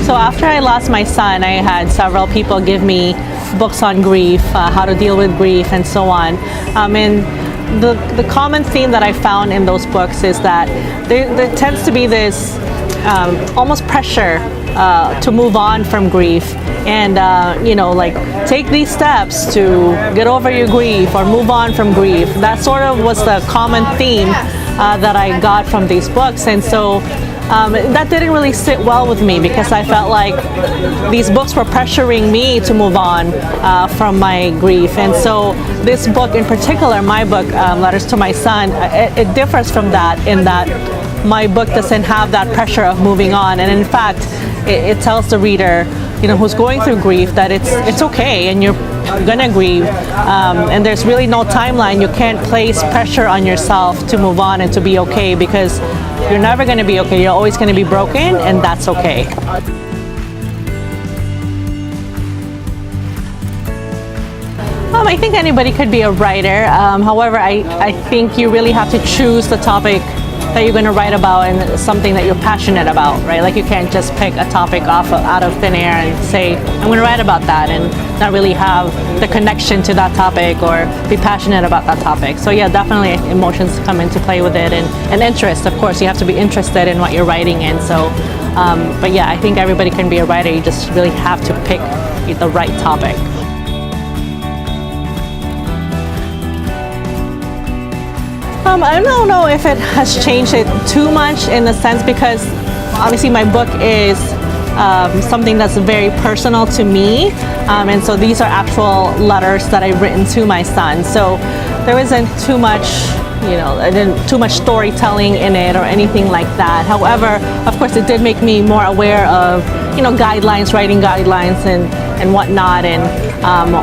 So after I lost my son, I had several people give me books on grief, how to deal with grief, and so on. And the common theme that I found in those books is that there tends to be this almost pressure to move on from grief, and like take these steps to get over your grief or move on from grief. That sort of was the common theme that I got from these books, and so that didn't really sit well with me, because I felt like these books were pressuring me to move on from my grief. And so this book in particular, my book, Letters to My Son, it differs from that in that my book doesn't have that pressure of moving on. And in fact, it tells the reader, who's going through grief, that it's okay, and you're gonna grieve, and there's really no timeline. You can't place pressure on yourself to move on and to be okay, because you're never gonna be okay. You're always gonna be broken, and that's okay. I think anybody could be a writer. However, I think you really have to choose the topic that you're going to write about and something that you're passionate about, right? Like, you can't just pick a topic out of thin air and say, I'm going to write about that, and not really have the connection to that topic or be passionate about that topic. So yeah, definitely emotions come into play with it, and interest. Of course, you have to be interested in what you're writing in. So, but yeah, I think everybody can be a writer. You just really have to pick the right topic. I don't know if it has changed it too much, in the sense, because obviously my book is something that's very personal to me, and so these are actual letters that I've written to my son. So there isn't too much, too much storytelling in it or anything like that. However, of course, it did make me more aware of guidelines, writing guidelines, and whatnot, and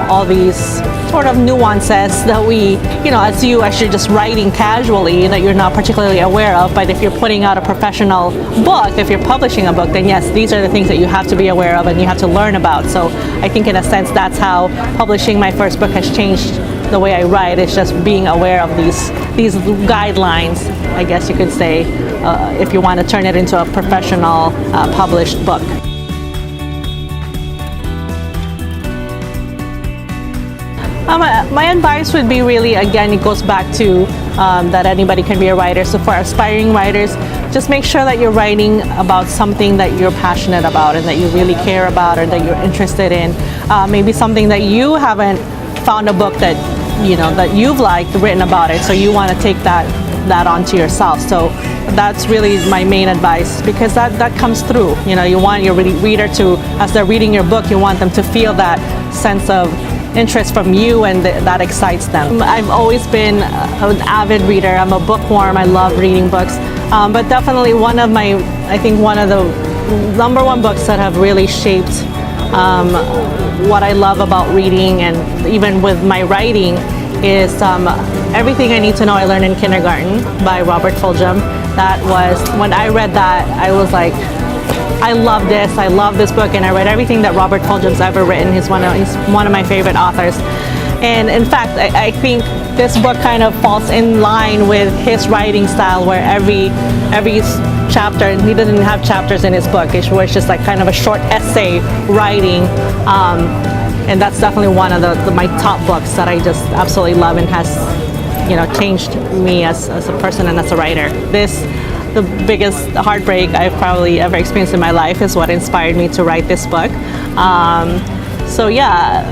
all these sort of nuances that we, as you actually just writing casually, that you're not particularly aware of. But if you're putting out a professional book, if you're publishing a book, then yes, these are the things that you have to be aware of and you have to learn about. So I think in a sense that's how publishing my first book has changed the way I write. It's just being aware of these guidelines, I guess you could say, if you want to turn it into a professional published book. My advice would be, really, again, it goes back to that anybody can be a writer. So for aspiring writers, just make sure that you're writing about something that you're passionate about and that you really care about, or that you're interested in. Maybe something that you haven't found a book that that you've liked written about it, so you want to take that onto yourself. So that's really my main advice, because that comes through. You want your reader to, as they're reading your book, you want them to feel that sense of interest from you, and that excites them. I've always been an avid reader. I'm a bookworm. I love reading books, but definitely one of the number one books that have really shaped what I love about reading, and even with my writing, is Everything I Need to Know I Learned in Kindergarten by Robert Fulghum. That was, when I read that, I was like, I love this book, and I read everything that Robert Fulghum's ever written. He's one of my favorite authors, and in fact, I think this book kind of falls in line with his writing style, where every chapter, and he doesn't have chapters in his book, it's just like kind of a short essay writing, and that's definitely one of my top books that I just absolutely love, and has changed me as a person and as a writer. The biggest heartbreak I've probably ever experienced in my life is what inspired me to write this book. So yeah,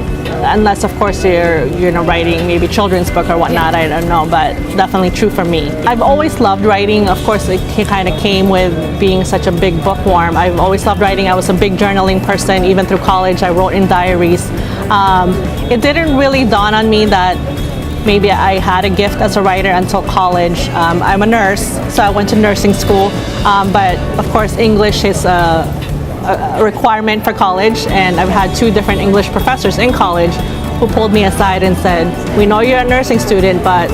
unless of course you're writing maybe children's book or whatnot, I don't know, but definitely true for me. I've always loved writing. Of course, it kind of came with being such a big bookworm. I've always loved writing. I was a big journaling person. Even through college, I wrote in diaries. It didn't really dawn on me that maybe I had a gift as a writer until college. I'm a nurse, so I went to nursing school, but of course English is a requirement for college, and I've had 2 different English professors in college who pulled me aside and said, we know you're a nursing student, but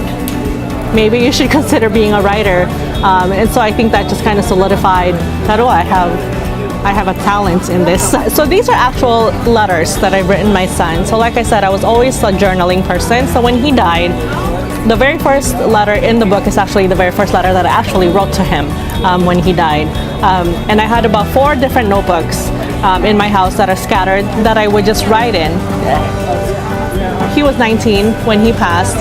maybe you should consider being a writer. And so I think that just kind of solidified that, I have a talent in this. So these are actual letters that I've written my son. So like I said, I was always a journaling person. So when he died, the very first letter in the book is actually the very first letter that I actually wrote to him when he died. And I had about 4 different notebooks in my house that are scattered that I would just write in. He was 19 when he passed.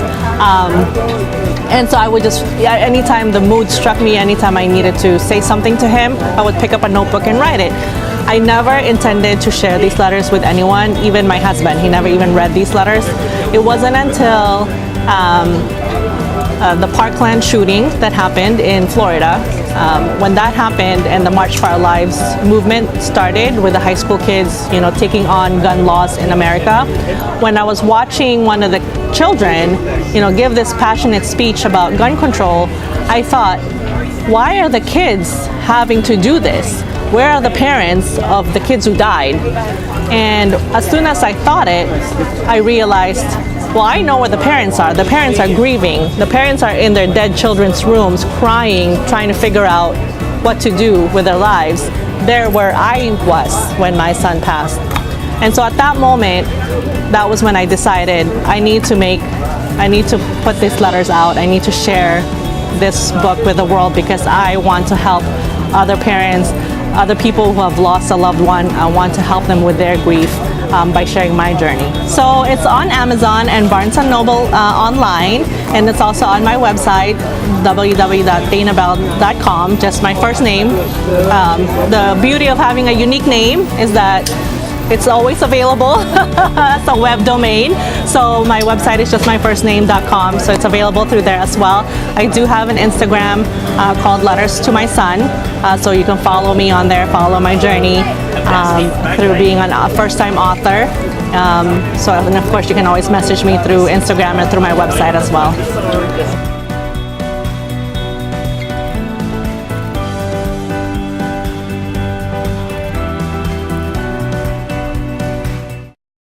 And so I would just, anytime the mood struck me, anytime I needed to say something to him, I would pick up a notebook and write it. I never intended to share these letters with anyone, even my husband. He never even read these letters. It wasn't until the Parkland shooting that happened in Florida. When that happened and the March for Our Lives movement started with the high school kids, taking on gun laws in America. When I was watching one of the children, give this passionate speech about gun control, I thought, why are the kids having to do this? Where are the parents of the kids who died? And as soon as I thought it, I realized, well, I know where the parents are. The parents are grieving. The parents are in their dead children's rooms crying, trying to figure out what to do with their lives. They're where I was when my son passed. And so at that moment, that was when I decided I need to put these letters out. I need to share this book with the world because I want to help other parents, other people who have lost a loved one. I want to help them with their grief by sharing my journey. So it's on Amazon and Barnes & Noble online, and it's also on my website, www.daynabelle.com, just my first name. The beauty of having a unique name is that it's always available as a web domain. So my website is just myfirstname.com, so it's available through there as well. I do have an Instagram called Letters to My Son, so you can follow me on there, follow my journey through being a first-time author. And of course, you can always message me through Instagram or through my website as well.